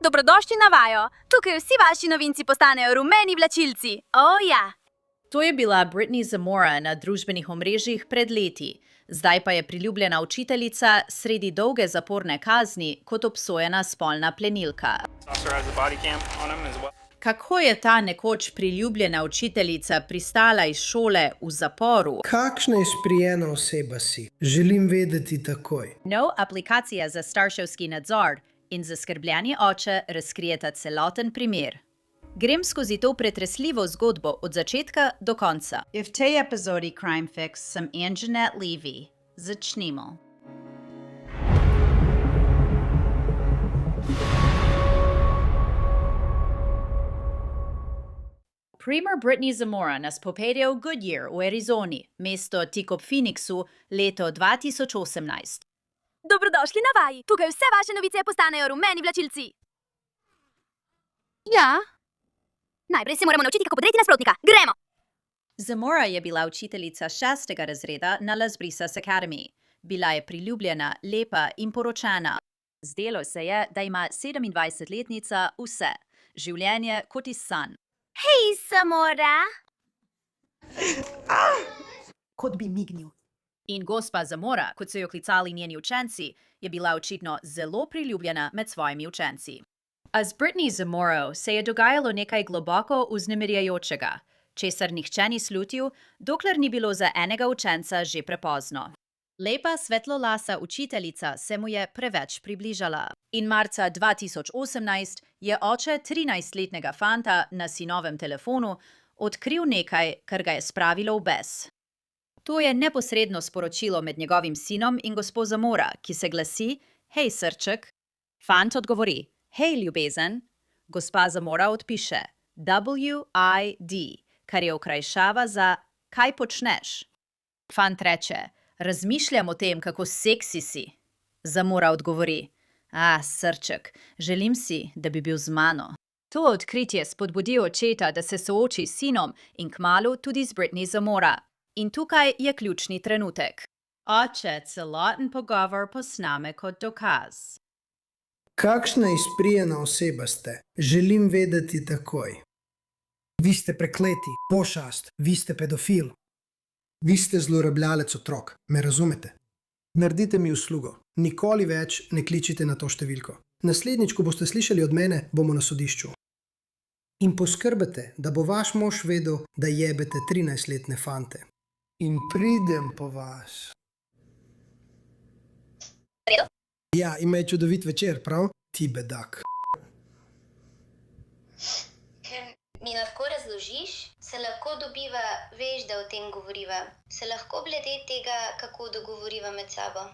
Dobrodošli na vajo. Tukaj vsi vaši novinci postanejo rumeni vlačilci. Ja. To je bila Brittany Zamora na družbenih omrežjih pred leti. Zdaj pa je priljubljena učiteljica sredi dolge zaporne kazni kot obsojena spolna plenilka. Kako je ta nekoč priljubljena učiteljica pristala iz šole v zaporu? Kakšna izprijena oseba si? Želim vedeti takoj. Nov aplikacija za starševski nadzor in zaskrbljeni oče razkrijeta celoten primer. Grem skozi to pretresljivo zgodbo od začetka do konca. V tej epizodi Crime Fix sem Anjanette Levy. Začnimo. Primer Brittany Zamora nas popelje v Goodyear v Arizoni, mesto tik ob Phoenixu, leto 2018. Dobrodošli na vaji. Tukaj vse vaše novice postanejo rumeni vlačilci. Ja. Najprej se moramo naučiti, kako podreti nasprotnika. Gremo! Zamora je bila učiteljica 6. razreda na Las Brisas Academy. Bila je priljubljena, lepa in poročena. Zdelo se je, da ima 27-letnica vse. Življenje kot iz sanj. Hej, Zamora. Kot bi mignil. In gospa Zamora, kot so jo klicali njeni učenci, je bila očitno zelo priljubljena med svojimi učenci. A z Brittany Zamoro se je dogajalo nekaj globoko vznemirjajočega, česar nihče ni slutil, dokler ni bilo za enega učenca že prepozno. Lepa svetlolasa učiteljica se mu je preveč približala. In marca 2018 je oče 13-letnega fanta na sinovem telefonu odkril nekaj, kar ga je spravilo v bes. To je neposredno sporočilo med njegovim sinom in gospo Zamora, ki se glasi: Hej, srček. Fant odgovori: Hej, ljubezen. Gospa Zamora odpiše WID, kar je okrajšava za kaj počneš. Fant reče: Razmišljam o tem, kako seksi si. Zamora odgovori: srček, želim si, da bi bil z mano. To odkritje spodbudi očeta, da se sooči s sinom in kmalu tudi z Brittany Zamora. In tukaj je ključni trenutek. Oče celoten pogovor posname kot dokaz. Kakšna izprijena oseba ste? Želim vedeti takoj. Vi ste prekleti, pošast, vi ste pedofil. Vi ste zlorabljalec otrok, me razumete? Naredite mi uslugo. Nikoli več ne kličite na to številko. Naslednjič, ko boste slišali od mene, bomo na sodišču. In poskrbite, da bo vaš mož vedel, da jebete 13-letne fante. In pridem po vas. Ja, imaj čudovit večer, prav? Ti bedak. Ker mi lahko razložiš, se lahko dobiva, veš, da o tem govoriva. Se lahko glede tega, kako dogovoriva med sabo.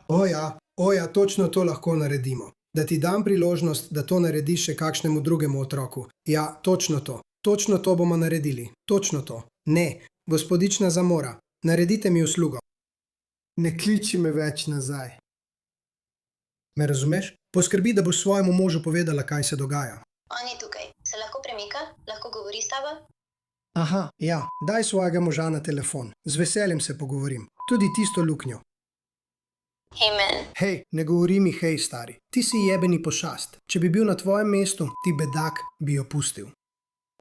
O ja, točno to lahko naredimo. Da ti dam priložnost, da to narediš še kakšnemu drugemu otroku. Ja, točno to. Točno to bomo naredili. Točno to. Ne, gospodična Zamora, naredite mi uslugo. Ne kliči me več nazaj. Me razumeš? Poskrbi, da boš svojemu možu povedala, kaj se dogaja. On je tukaj. Se lahko premika? Lahko govori s tabo? Aha, ja, daj svojega moža na telefon. Z veseljem se pogovorim. Tudi tisto luknjo. Hej, men. Hej, ne govori mi hej, stari. Ti si jebeni pošast. Če bi bil na tvojem mestu, ti bedak bi jo pustil.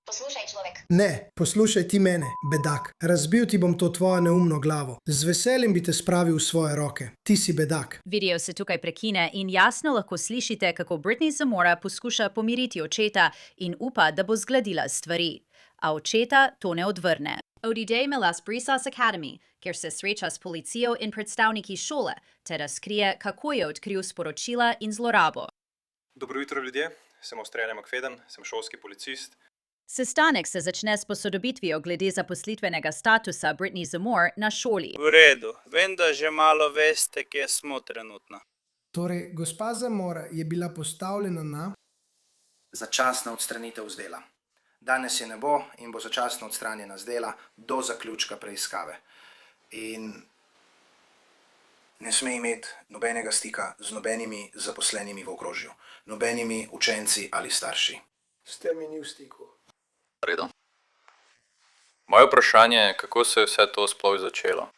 Poslušaj, človek. Ne, poslušaj ti mene, bedak. Razbil ti bom to tvojo neumno glavo. Z veseljem bi te spravil v svoje roke. Ti si bedak. Video se tukaj prekine in jasno lahko slišite, kako Brittany Zamora poskuša pomiriti očeta in upa, da bo zgladila stvari. A očeta to ne odvrne. Odide na Las Brisas Academy, kjer se sreča s policijo in predstavniki šole, ter razkrije, kako je odkril sporočila in zlorabo. Dobro jutro, ljudje. Sem Australian McFadden, sem šolski policist. Sestanek se začne s posodobitvijo glede zaposlitvenega statusa Brittany Zamora na šoli. V redu, vem, da že malo veste, kje smo trenutno. Torej, gospa Zamora je bila postavljena na... Začasna odstranitev z dela. Danes je ne bo in bo začasno odstranjena z dela do zaključka preiskave. In ne sme imeti nobenega stika z nobenimi zaposlenimi v okrožju, nobenimi učenci ali starši. Ste mi ni v stiku. Redo. Moje vprašanje je, kako se je vse to sploh začelo?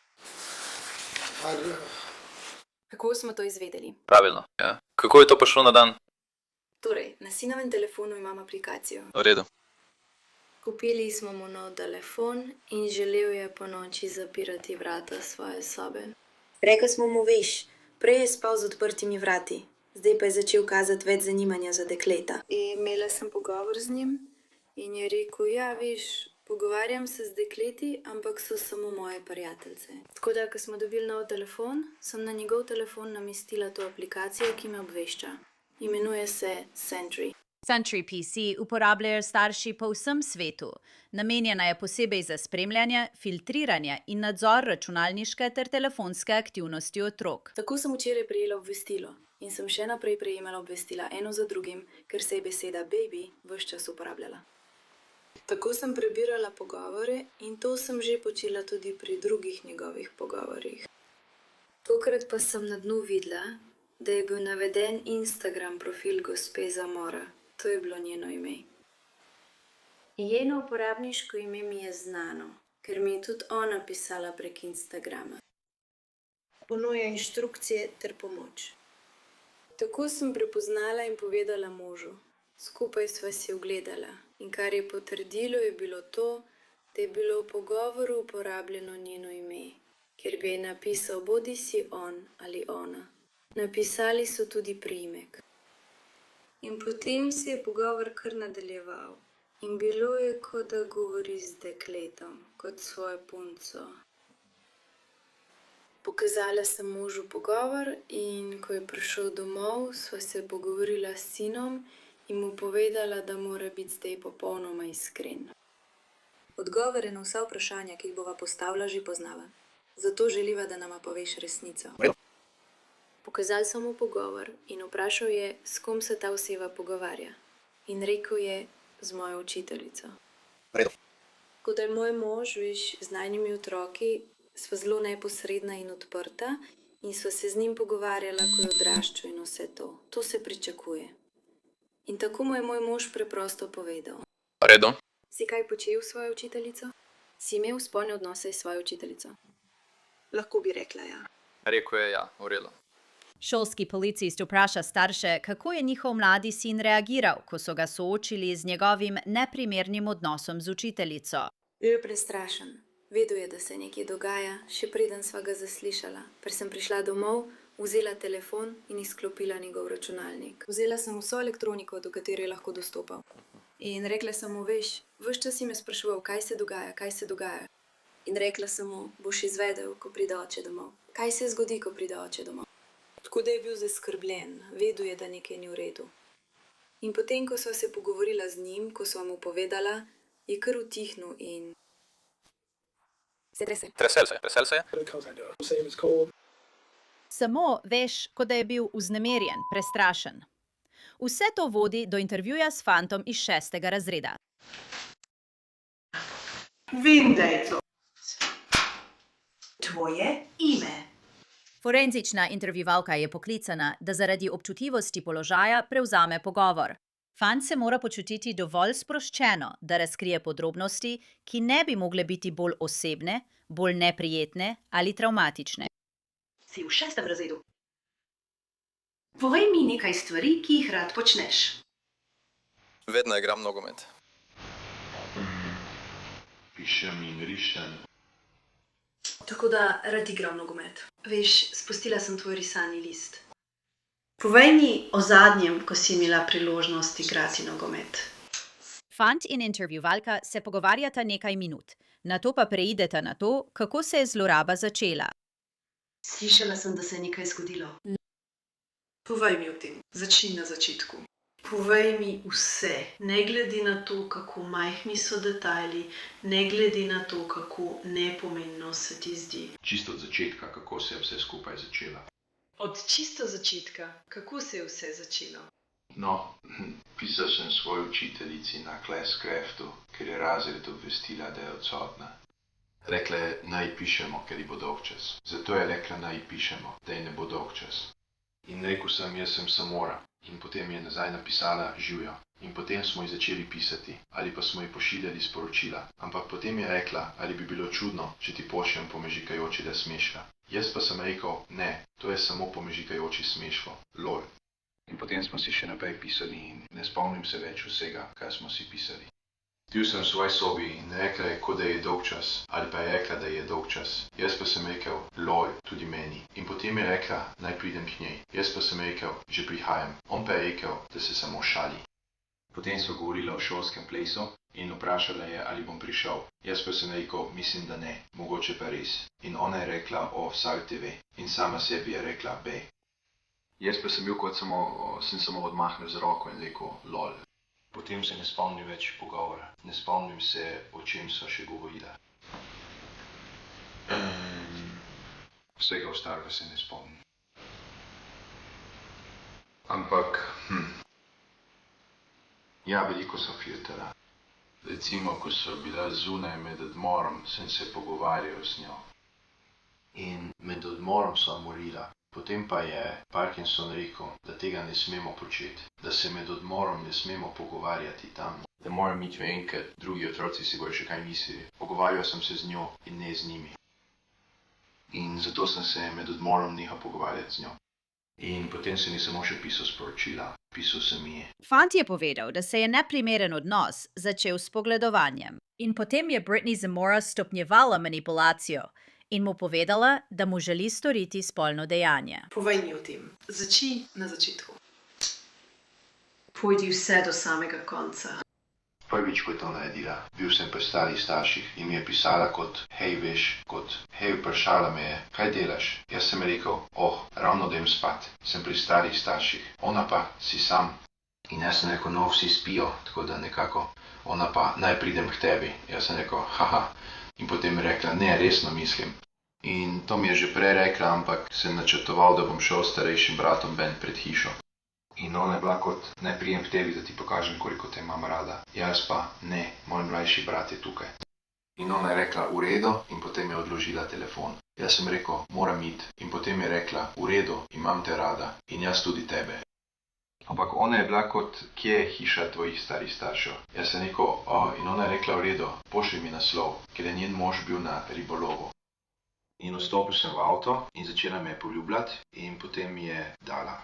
Kako smo to izvedeli? Pravilno, ja. Kako je to prišlo na dan? Torej, na sinovem telefonu imam aplikacijo. V redu. Kupili smo mu nov telefon in želel je po noči zapirati vrata svoje sobe. Rekli smo mu, veš, prej je spal z odprtimi vrati, zdaj pa je začel kazati več zanimanja za dekleta. Imela sem pogovor z njim in je rekel, ja, veš, pogovarjam se z dekleti, ampak so samo moje prijateljice. Tako da, ko smo dobili nov telefon, sem na njegov telefon namestila to aplikacijo, ki me obvešča. Imenuje se Sentry. Sentry PC uporabljajo starši po vsem svetu. Namenjena je posebej za spremljanje, filtriranje in nadzor računalniške ter telefonske aktivnosti otrok. Tako sem včeraj prejela obvestilo in sem še naprej prejemala obvestila eno za drugim, ker se je beseda baby ves čas uporabljala. Tako sem prebirala pogovore in to sem že počela tudi pri drugih njegovih pogovorih. Tokrat pa sem na dnu videla, da je bil naveden Instagram profil gospe Zamora. To je bilo njeno ime. Njeno uporabniško ime mi je znano, ker mi je tudi ona pisala prek Instagrama. Ponuja inštrukcije ter pomoč. Tako sem prepoznala in povedala možu. Skupaj sva si ogledala in kar je potrdilo je bilo to, da je bilo v pogovoru uporabljeno njeno ime, ker bi je napisal bodisi on ali ona. Napisali so tudi priimek. In potem se je pogovor kar nadaljeval. In bilo je, kot da govori z dekletom, kot svojo punco. Pokazala sem možu pogovor in ko je prišel domov, sva se pogovorila s sinom in mu povedala, da mora biti zdaj popolnoma iskren. Odgovore na vsa vprašanja, ki jih bova postavila, že poznava. Zato želiva, da nama poveš resnico. Pokazal sem mu pogovor in vprašal je, s kom se ta oseba pogovarja. In rekel je, z mojo učiteljico. Kot je moj mož, veš, z najnimi otroki, sva zelo neposredna in odprta in sva se z njim pogovarjala, ko je odraščal in vse to. To se pričakuje. In tako mu je moj mož preprosto povedal. V redu. Si kaj počel s svojo učiteljico? Si imel spolne odnose s svojo učiteljico? Lahko bi rekla ja. Rekel je ja, v redu. Šolski policist vpraša starše, kako je njihov mladi sin reagiral, ko so ga soočili z njegovim neprimernim odnosom z učiteljico. Bil je prestrašen. Vedel je, da se nekaj dogaja, še preden sva ga zaslišala. Ker sem prišla domov, vzela telefon in izklopila njegov računalnik. Vzela sem vso elektroniko, do katere je lahko dostopal. In rekla sem mu, veš, ves čas si me spraševal, kaj se dogaja. In rekla sem mu, boš izvedel, ko pride oče domov. Kaj se zgodi, ko pride oče domov? Tako da je bil zaskrbljen, vedel je, da nekaj ni v redu. In potem, ko sva se pogovorila z njim, ko sva mu povedala, je kar utihnil in se trese. Tresel se je? Samo veš, kot da je bil vznemirjen, prestrašen. Vse to vodi do intervjuja s fantom iz 6. razreda. Vindejco. Tvoje ime. Forenzična intervjuvalka je poklicana, da zaradi občutljivosti položaja prevzame pogovor. Fant se mora počutiti dovolj sproščeno, da razkrije podrobnosti, ki ne bi mogle biti bolj osebne, bolj neprijetne ali travmatične. Si v 6. razredu. Povej mi nekaj stvari, ki jih rad počneš. Vedno igram nogomet. Pišem in rišem. Tako da rad igram nogomet. Veš, spustila sem tvoj risani list. Povej mi o zadnjem, ko si imela priložnost igrati nogomet. Fant in intervjuvalka se pogovarjata nekaj minut, nato pa preideta na to, kako se je zloraba začela. Slišala sem, da se je nekaj zgodilo. Povej mi o tem. Začni na začetku. Povej mi vse, ne glede na to, kako majhni so detajli, ne glede na to, kako nepomembno se ti zdi. Čisto od začetka, kako se je vse skupaj začela. Od čisto začetka, kako se je vse začelo? No, pisal sem svoji učiteljici na Classcraftu, ker je razred obvestila, da je odsotna. Rekla je, naj pišemo, ker ji bo dolgčas. Zato je rekla, naj pišemo, da ji ne bo dolgčas. In rekel sem, jaz sem Samora. In potem je nazaj napisala živjo. In potem smo ji začeli pisati, ali pa smo ji pošiljali sporočila. Ampak potem je rekla, ali bi bilo čudno, če ti pošljem pomežikajočega smeška. Jaz pa sem rekel, ne, to je samo pomežikajoči smeško, lol. In potem smo si še naprej pisali in ne spomnim se več vsega, kar smo si pisali. Bil sem v svoji sobi in rekla je, kot da je dolgčas, ali pa je rekla, da je dolgčas. Jaz pa sem rekel, lol, tudi meni. In potem je rekla, naj pridem k njej. Jaz pa sem rekel, že prihajam. On pa je rekel, da se samo šali. Potem so govorila o šolskem plesu in vprašala je, ali bom prišel. Jaz pa sem rekel, mislim, da ne, mogoče pa res. In ona je rekla o Sal TV in sama sebi je rekla B. Jaz pa sem bil kot sem samo odmahnil z roko in rekel, lol. Potem se ne spomnim več pogovora. Ne spomnim se, o čem so še govorila. Vsega ostalega se ne spomnim. Ampak, ja, veliko so filtrala. Recimo, ko so bila zunaj med odmorom, sem se pogovarjal z njo. In med odmorom so morila. Potem pa je Parkinson rekel, da tega ne smemo početi, da se med odmorom ne smemo pogovarjati tam. Da moram iti ven, ker drugi otroci si bojo še kaj mislili. Pogovarjal sem se z njo in ne z njimi. In zato sem se med odmorom nehal pogovarjati z njo. In potem sem ji samo še pisal sporočila. Pisal sem ji. Fant je povedal, da se je neprimeren odnos začel s pogledovanjem. In potem je Brittany Zamora stopnjevala manipulacijo in mu povedala, da mu želi storiti spolno dejanje. Povej mi o tem. Začni na začetku. Pojdi vse do samega konca. Prvič, ko je to naredila, bil sem pri starih starših in mi je pisala kot, hej, veš, kot, hej, vprašala me je, kaj delaš? Jaz sem rekel, ravno dajem spat, sem pri starih starših, ona pa, si sam. In jaz sem rekel, no, vsi spijo, tako da nekako, ona pa, naj pridem k tebi. Jaz sem rekel, haha. In potem je rekla, ne, resno mislim. In to mi je že prej rekla, ampak sem načrtoval, da bom šel s starejšim bratom ven pred hišo. In ona je bila kot, naj prijem k tebi, da ti pokažem, koliko te imam rada. Jaz pa, ne, moj mlajši brat je tukaj. In ona je rekla, v redu, in potem je odložila telefon. Jaz sem rekel, moram iti. In potem je rekla, v redu, imam te rada in jaz tudi tebe. Ampak ona je bila kot, kje je hiša tvojih starih staršev? Jaz sem rekel, in ona je rekla, v redu, pošlji mi naslov, ker je njen mož bil na ribolovu. In vstopil sem v avto in začela me poljubljati in potem mi je dala.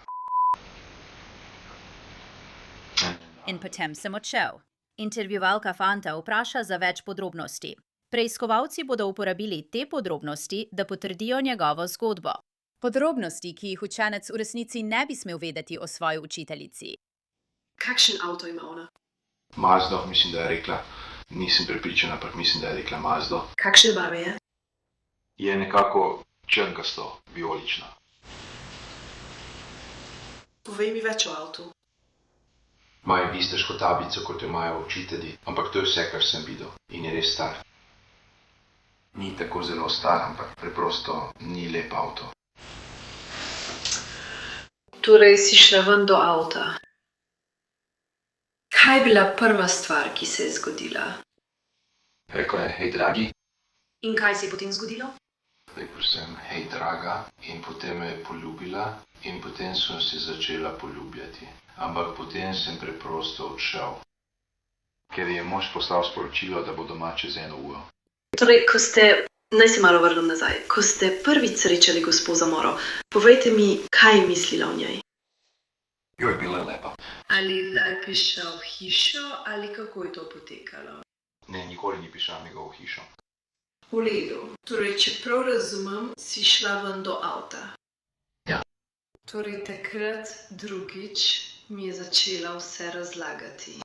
In potem sem odšel. Intervjuvalka fanta vpraša za več podrobnosti. Preiskovalci bodo uporabili te podrobnosti, da potrdijo njegovo zgodbo. Podrobnosti, ki jih učenec v resnici ne bi smel vedeti o svoji učiteljici. Kakšen avto ima ona? Mazdo, mislim, da je rekla. Nisem prepričana, ampak mislim, da je rekla Mazdo. Kakšne barve je? Je nekako črnkasto, vijolično. Povej mi več o avtu. Imajo vistežko tablico, kot jo imajo učitelji, ampak to je vse, kar sem videl. In je res star. Ni tako zelo star, ampak preprosto ni lep avto. Torej si šla ven do avta. Kaj je bila prva stvar, ki se je zgodila? Rekla je, hej, dragi. In kaj se je potem zgodilo? Rekel sem, hej, draga, in potem me je poljubila in potem sem se začela poljubljati. Ampak potem sem preprosto odšel, ker je mož poslal sporočilo, da bo doma čez 1 uro. Torej, naj se malo vrnem nazaj. Ko ste prvič srečali gospo Zamoro, povejte mi, kaj je mislila o njej. Jo, je bila lepa. Ali je prišel v hišo, ali kako je to potekalo? Ne, nikoli ni prišla njegov v hišo. V redu. Torej, če prav razumem, si šla ven do avta. Ja. Torej, takrat drugič mi je začela vse razlagati.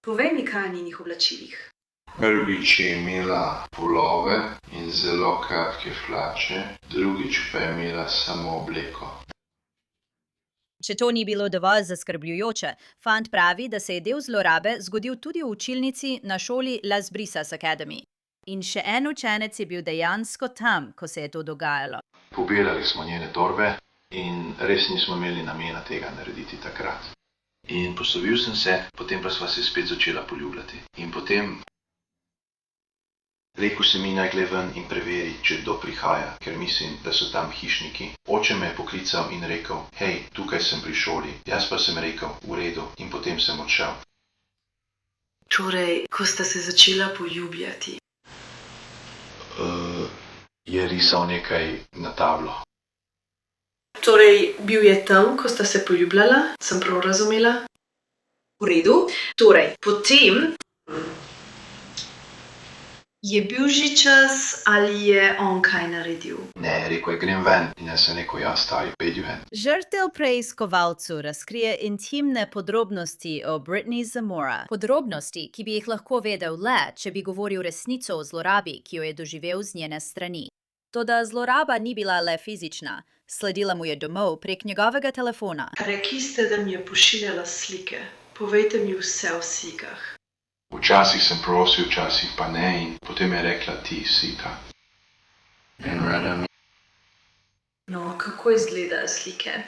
Povej mi, kaj je na njenih oblačilih. Prvič je imela pulove in zelo kratke hlače, drugič pa je imela samo obleko. Če to ni bilo dovolj zaskrbljujoče, fant pravi, da se je del zlorabe zgodil tudi v učilnici na šoli Las Brisas Academy. In še en učenec je bil dejansko tam, ko se je to dogajalo. Pobirali smo njene torbe in res nismo imeli namena tega narediti takrat. In poslovil sem se, potem pa sva se spet začela poljubljati. In potem rekel sem ji, naj gre ven in preveri, če kdo prihaja, ker mislim, da so tam hišniki. Oče me je poklical in rekel, hej, tukaj sem pri šoli. Jaz pa sem rekel, v redu, in potem sem odšel. Torej, ko sta se začela poljubljati? Je risal nekaj na tablo. Torej, bil je tam, ko sta se poljubljala, sem prav razumela? V redu. Torej, potem je bil že čas ali je on kaj naredil? Ne, rekel je, grem ven in jaz sem rekel, ja, stari, pejdi ven. Žrtev preiskovalcu razkrije intimne podrobnosti o Brittany Zamora. Podrobnosti, ki bi jih lahko vedel le, če bi govoril resnico o zlorabi, ki jo je doživel z njene strani. Toda zloraba ni bila le fizična. Sledila mu je domov prek njegovega telefona. Rekli ste, da mi je pošiljala slike. Povejte mi vse o slikah. Včasih sem prosil, včasih pa ne in potem je rekla ti, Sika. In rada mi No, kako izgledajo slike?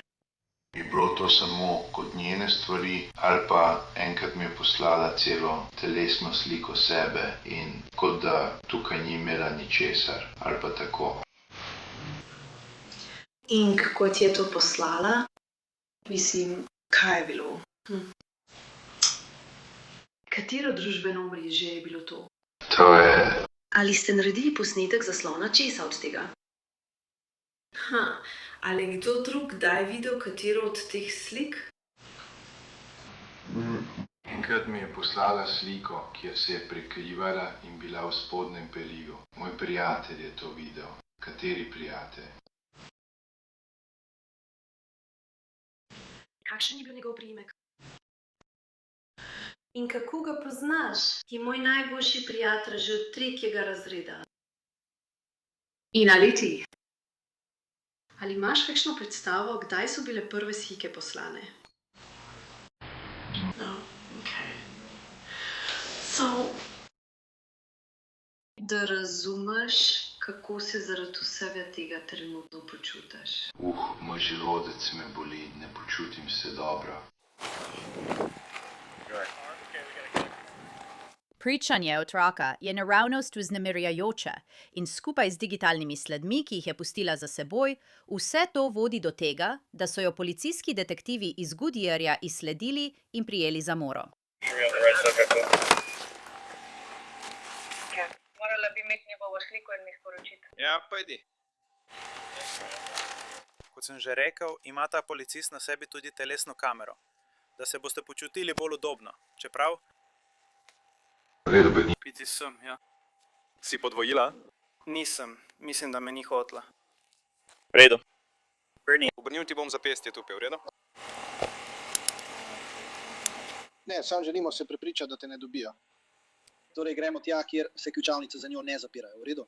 je bilo to samo kot njene stvari, ali pa enkrat mi je poslala celo telesno sliko sebe in kot da tukaj ni imela ničesar, ali pa tako. In kako ti je to poslala? Mislim, kaj je bilo? Katero družbeno omrežje je bilo to? To je... Ali ste naredili posnetek zaslona česa od tega? Ali je kdo drug kdaj videl katero od teh slik? Enkrat mi je poslala sliko, kjer se je prekrivala in bila v spodnjem belivu. Moj prijatelj je to videl. Kateri prijatelj? Kakšen je bil njegov priimek? In kako ga poznaš? Ti je moj najboljši prijatelj že od 3. razreda. In ali ti? Ali imaš kakšno predstavo, kdaj so bile prve slike poslane? No, okay. So, da razumeš, kako se zaradi vsega tega trenutno počutiš. Moj želodec me boli, ne počutim se dobro. Pričanje otroka je naravnost vznemirjajoče in skupaj z digitalnimi sledmi, ki jih je pustila za seboj, vse to vodi do tega, da so jo policijski detektivi iz Goodyearja izsledili in prijeli Zamoro. Morala bi imeti njegovo sliko in mi sporočiti. Ja, pojdi. Kot sem že rekel, ima ta policist na sebi tudi telesno kamero, da se boste počutili bolj udobno. Čeprav? Redo, Brittany. Piti sem, ja. Si podvojila? Nisem, mislim, da me ni hotla. Redo. Brittany. Obrnil ti bom zapestje tukaj, v redu? Ne, samo želimo se prepričati, da te ne dobijo. Torej gremo tja, kjer se ključavnice za njo ne zapirajo, v redu?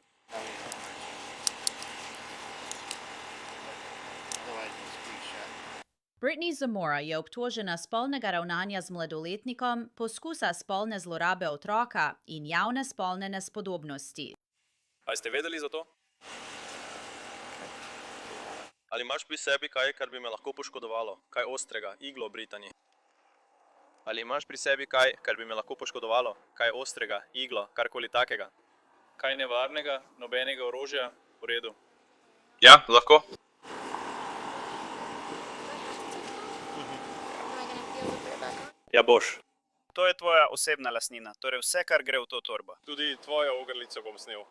Brittany Zamora je obtožena spolnega ravnanja z mladoletnikom, poskusa spolne zlorabe otroka in javne spolne nespodobnosti. Ali ste vedeli za to? Ali imaš pri sebi kaj, kar bi me lahko poškodovalo? Kaj ostrega, iglo, Brittany? Ali imaš pri sebi kaj, kar bi me lahko poškodovalo? Kaj ostrega, iglo, karkoli takega? Kaj nevarnega, nobenega orožja? V redu. Ja, lahko. Ja, boš. To je tvoja osebna lastnina, torej vse, kar gre v to torbo. Tudi tvojo ogrlico bom snel.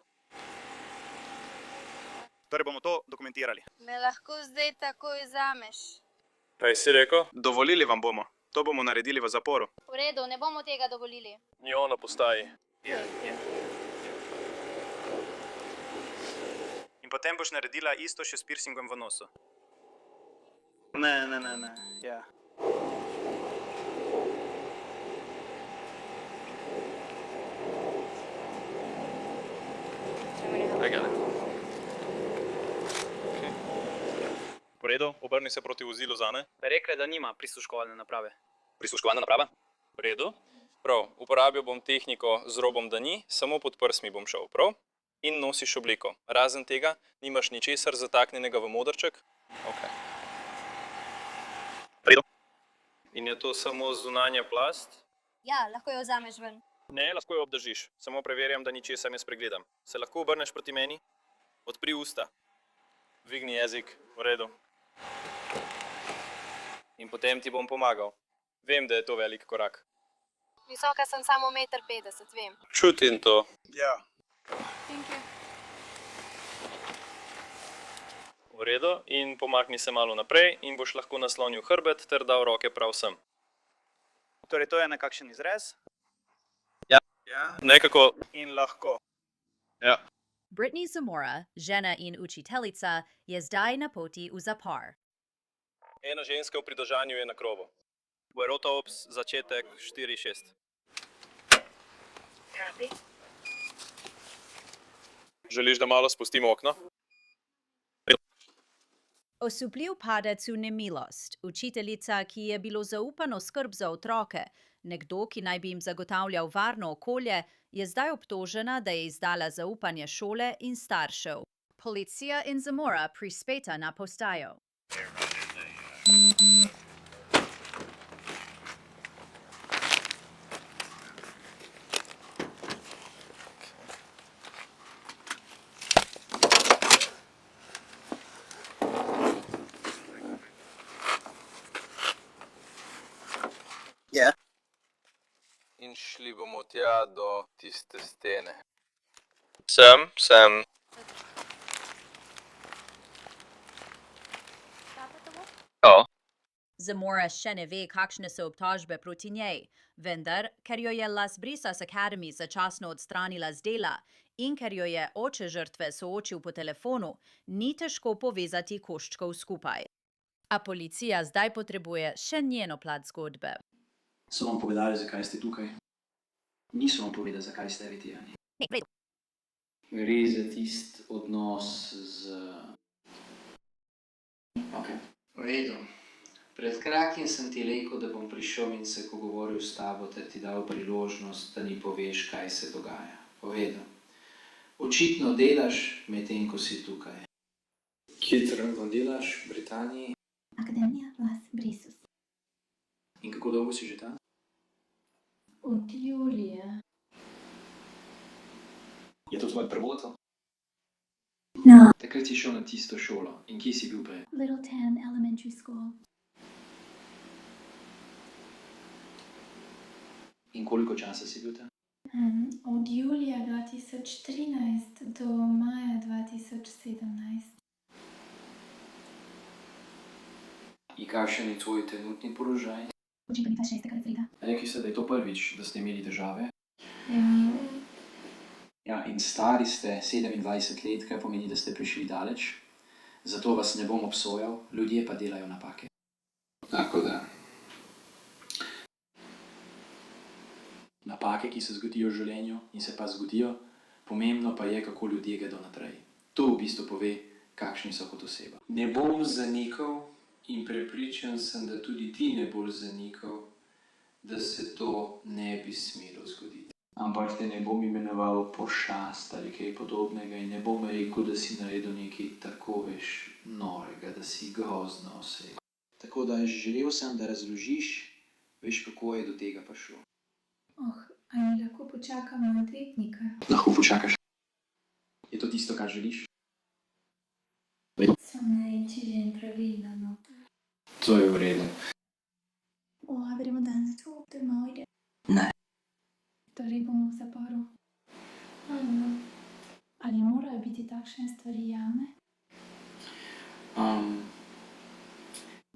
Torej bomo to dokumentirali. Me lahko zdaj takoj vzameš. Kaj si rekel? Dovolili vam bomo. To bomo naredili v zaporu. V redu, ne bomo tega dovolili. Njo na postaji. In potem boš naredila isto še s piercingom v nosu. Ne, ja. V redu, obrni se proti vozilu zame. Rekla, da nima prisluškovalne naprave. Prisluškovalna naprava? V redu. Prav, uporabil bom tehniko z robom, da ni, samo pod prsmi bom šel, prav? In nosiš obliko. Razen tega, nimaš ničesar zataknjenega v modrček? Ok. V redu. In je to samo zunanja plast? Ja, lahko jo vzameš ven. Ne, lahko jo obdržiš. Samo preverjam, da ničesar ne spregledam. Se lahko obrneš proti meni? Odpri usta. Dvigni jezik. V redu. In potem ti bom pomagal. Vem, da je to velik korak. Visoka sem samo 1,50 m, vem. Čutim to. Ja. Thank you. V redu, in pomakni se malo naprej in boš lahko naslonil hrbet ter dal roke prav sem. Torej, to je nekakšen izrez. Ja. Ja. Nekako. In lahko. Ja. Brittany Zamora, žena in učiteljica, je zdaj na poti v zapor. Ena ženska v pridržanju je na krovu. Verotoops, začetek 4-6. Želiš, da malo spustimo okno? Osupljiv padec v nemilost, učiteljica, ki je bilo zaupano skrb za otroke, nekdo, ki naj bi jim zagotavljal varno okolje, je zdaj obtožena, da je izdala zaupanje šole in staršev. Policija in Zamora prispeta na postajo. Ja. In šli bomo tja do tiste stene. Sem. Zamora še ne ve, kakšne so obtožbe proti njej, vendar, ker jo je Las Brisas Academy začasno odstranila z dela in ker jo je oče žrtve soočil po telefonu, ni težko povezati koščkov skupaj. A policija zdaj potrebuje še njeno plat zgodbe. So vam povedali, zakaj ste tukaj? Niso vam povedali, zakaj ste aretirani. Gre za tist odnos z... Ok. V redu. Pred kratkim sem ti rekel, da bom prišel in se pogovoril s tabo, ter ti dal priložnost, da mi poveš, kaj se dogaja. Povedal. Očitno delaš, medtem ko si tukaj. Kje trenutno delaš? V Britaniji? Akademija Las Brisas. In kako dolgo si že tam? Od julija. Je to tvoj prvoto? No. Takrat si šel na tisto šolo. In kje si bil prej? Little Town Elementary School. In koliko časa si bil tam? Od julija 2013 do maja 2017. In kakšen je tvoj trenutni položaj? Učiteljica 6. razreda. Rekli ste, da je to prvič, da ste imeli težave? Ja. Ja, in stari ste 27 let, kar pomeni, da ste prišli daleč. Zato vas ne bom obsojal, ljudje pa delajo napake. Tako da. Napake, ki se zgodijo v življenju in se pa zgodijo, pomembno pa je, kako ljudje gredo naprej. To v bistvu pove, kakšni so kot oseba. Ne bom zanikal in prepričan sem, da tudi ti ne boš zanikal, da se to ne bi smelo zgoditi. Ampak te ne bom imenoval pošast ali kaj podobnega in ne bom rekel, da si naredil nekaj tako, veš, norega, da si grozna oseba. Tako da želel sem, da razložiš, veš, kako je do tega prišlo. Ali lahko počakamo odvetnika? Lahko počakaš. Je to tisto, kar želiš? Sem najčežen pravilno, no. To je v redu. Gremo danes tu, doma ide. Ne. Torej bomo v zaporu. Ali morajo biti takšne stvari javne?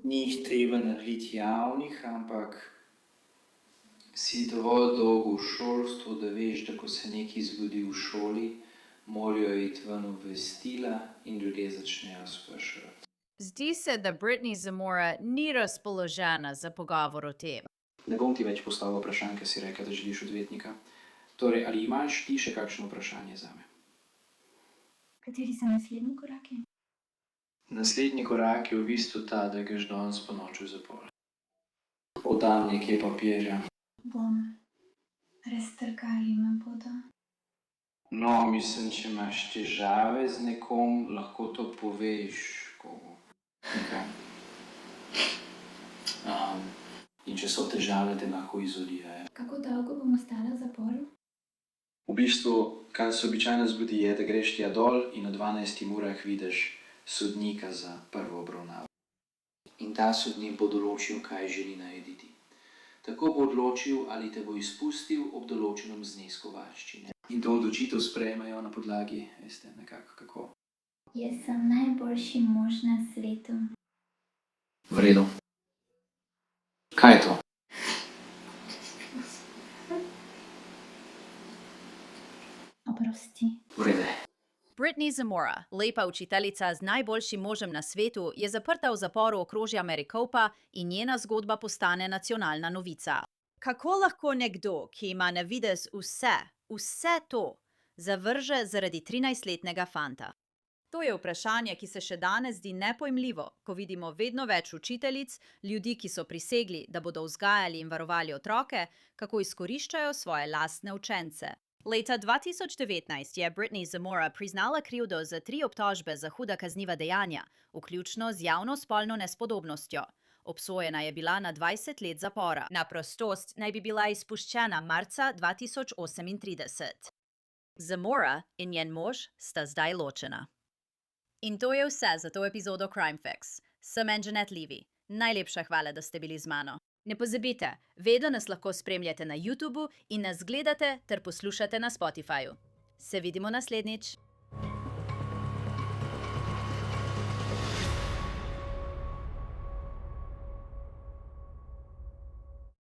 Ni jih treba narediti javnih, ampak si dovolj dolgo v šolstvu, da veš, da ko se nekaj zgodi v šoli, morajo iti ven obvestila in ljudje začnejo spraševati. Zdi se, da Brittany Zamora ni razpoložena za pogovor o tem. Ne bom ti več postavil vprašanj, ker si rekel, da želiš odvetnika. Torej, ali imaš ti še kakšno vprašanje zame? Kateri so naslednji koraki? Naslednji korak je v bistvu ta, da greš danes po noči v zapor. Podam nekaj papirja. Bom. Raztrgali me bodo. No, mislim, če imaš težave z nekom, lahko to poveš komu. Okay. In če so težave, te lahko izolijajo. Kako dolgo bom ostala v zaporu? V bistvu, kar se običajno zgodi, je, da greš tja dol in v 12 urah vidiš sodnika za prvo obravnavo. In ta sodnik bo določil, kaj želi narediti. Tako bo odločil, ali te bo izpustil ob določenem znesku varščine. In to odločitev sprejmejo na podlagi, veste, nekako kako. Jaz sem najboljši mož na svetu. V redu. Kaj je to? Oprosti. V redu. Brittany Zamora, lepa učiteljica z najboljšim možem na svetu, je zaprta v zaporu okrožja Maricopa in njena zgodba postane nacionalna novica. Kako lahko nekdo, ki ima na videz vse to, zavrže zaradi 13-letnega fanta? To je vprašanje, ki se še danes zdi nepojmljivo, ko vidimo vedno več učiteljic, ljudi, ki so prisegli, da bodo vzgajali in varovali otroke, kako izkoriščajo svoje lastne učence. Leta 2019 je Brittany Zamora priznala krivdo za 3 obtožbe za huda kazniva dejanja, vključno z javno spolno nespodobnostjo. Obsojena je bila na 20 let zapora. Na prostost naj bi bila izpuščena marca 2038. Zamora in njen mož sta zdaj ločena. In to je vse za to epizodo Crime Fix. Sem Anjanette Levy. Najlepša hvala, da ste bili z mano. Ne pozabite, vedno nas lahko spremljate na YouTubu in nas gledate ter poslušate na Spotifyju. Se vidimo naslednjič.